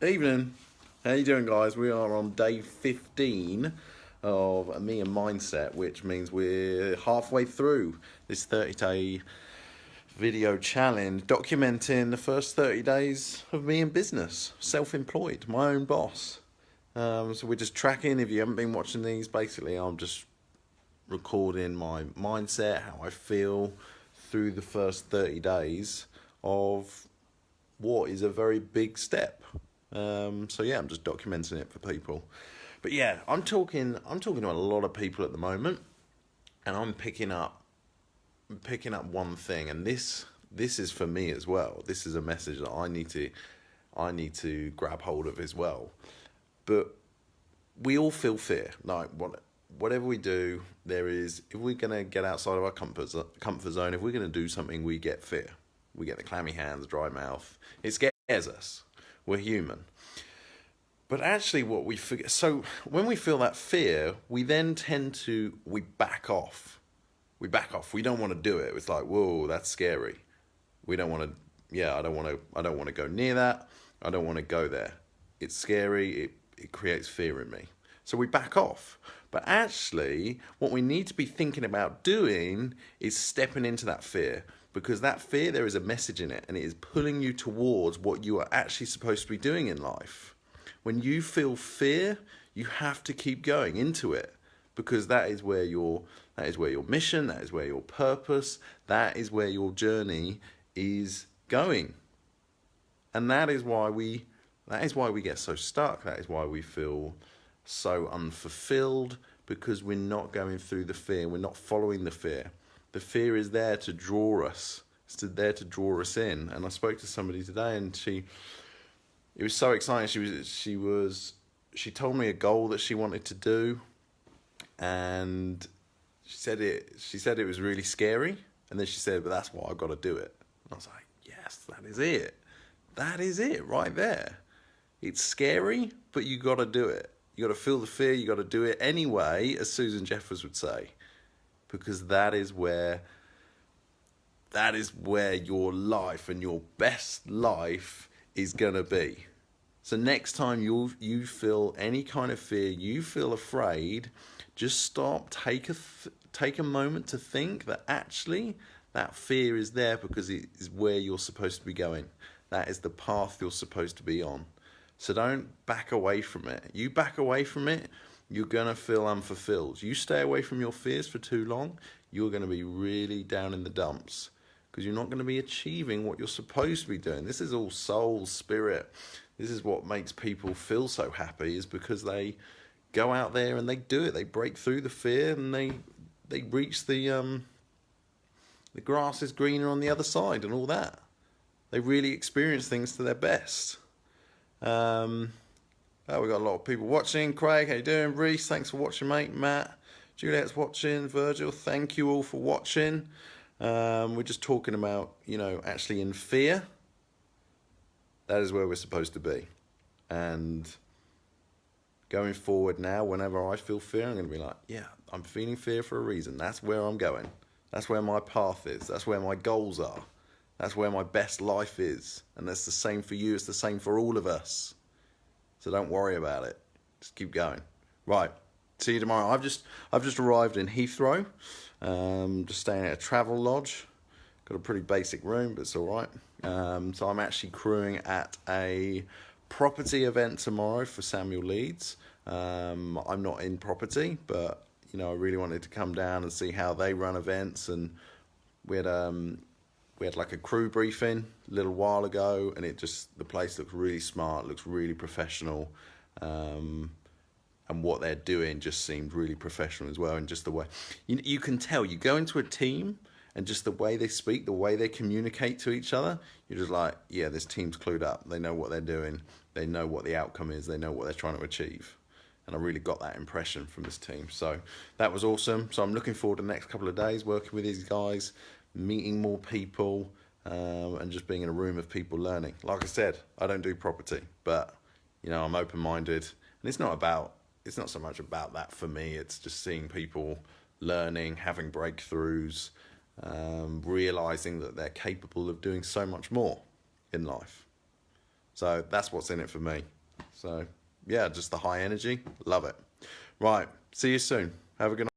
Evening. How you doing, guys? We are on day 15 of Me and Mindset, which means we're halfway through this 30-day video challenge documenting the first 30 days of me in business, self-employed, my own boss. So we're just tracking. If you haven't been watching these, basically I'm just recording my mindset, how I feel through the first 30 days of what is a very big step. So yeah, I'm just documenting it for people. But yeah, I'm talking to a lot of people at the moment, and I'm picking up one thing, and this is for me as well. This is a message that I need to grab hold of as well. But we all feel fear. Like whatever we do, if we're gonna get outside of our comfort zone, if we're gonna do something, we get fear. We get the clammy hands, dry mouth. It scares us. We're human. But actually what we forget, so when we feel that fear, we then we back off. We back off. We don't want to do it. It's like, whoa, that's scary. We don't want to, I don't want to go near that. I don't want to go there. It's scary. It creates fear in me. So we back off. But actually, what we need to be thinking about doing is stepping into that fear. Because that fear, there is a message in it, and it is pulling you towards what you are actually supposed to be doing in life. When you feel fear, you have to keep going into it, because that is where your mission, that is where your purpose, that is where your journey is going. And that is why we get so stuck. That is why we feel so unfulfilled, because we're not going through the fear. We're not following the fear. The fear is there to draw us. It's there to draw us in. And I spoke to somebody today, and it was so exciting. She told me a goal that she wanted to do, and she said it was really scary. And then she said, "But that's why I've got to do it." And I was like, "Yes, that is it. That is it right there. It's scary, but you got to do it. You got to feel the fear. You got to do it anyway," as Susan Jeffers would say. Because that is where your life and your best life is going to be. So next time you feel any kind of fear, you feel afraid, just stop, take a moment to think that actually that fear is there because it is where you're supposed to be going. That is the path you're supposed to be on. So don't back away from it. You back away from it, you're going to feel unfulfilled. You stay away from your fears for too long, you're going to be really down in the dumps, because you're not going to be achieving what you're supposed to be doing. This is all soul, spirit. This is what makes people feel so happy, is because they go out there and they do it. They break through the fear, and they reach the grass is greener on the other side and all that. They really experience things to their best. We've got a lot of people watching. Craig, how you doing? Reese, thanks for watching, mate. Matt, Juliet's watching. Virgil, thank you all for watching. We're just talking about, actually in fear. That is where we're supposed to be. And going forward now, whenever I feel fear, I'm going to be like, yeah, I'm feeling fear for a reason. That's where I'm going. That's where my path is. That's where my goals are. That's where my best life is. And that's the same for you. It's the same for all of us. So don't worry about it. Just keep going. Right. See you tomorrow. I've just arrived in Heathrow. Just staying at a travel lodge. Got a pretty basic room, but it's all right. So I'm actually crewing at a property event tomorrow for Samuel Leeds. I'm not in property, but I really wanted to come down and see how they run events. And we had like a crew briefing a little while ago, and the place looks really smart, looks really professional, and what they're doing just seemed really professional as well. And just the way you can tell, you go into a team, and just the way they speak, the way they communicate to each other, you're just like, yeah, this team's clued up. They know what they're doing. They know what the outcome is. They know what they're trying to achieve. And I really got that impression from this team. So that was awesome. So I'm looking forward to the next couple of days working with these guys, meeting more people, and just being in a room of people learning. Like I said, I don't do property, but I'm open-minded, and it's not so much about that for me. It's just seeing people learning, having breakthroughs, realizing that they're capable of doing so much more in life. So that's what's in it for me. So yeah, just the high energy, love it. Right, see you soon. Have a good night.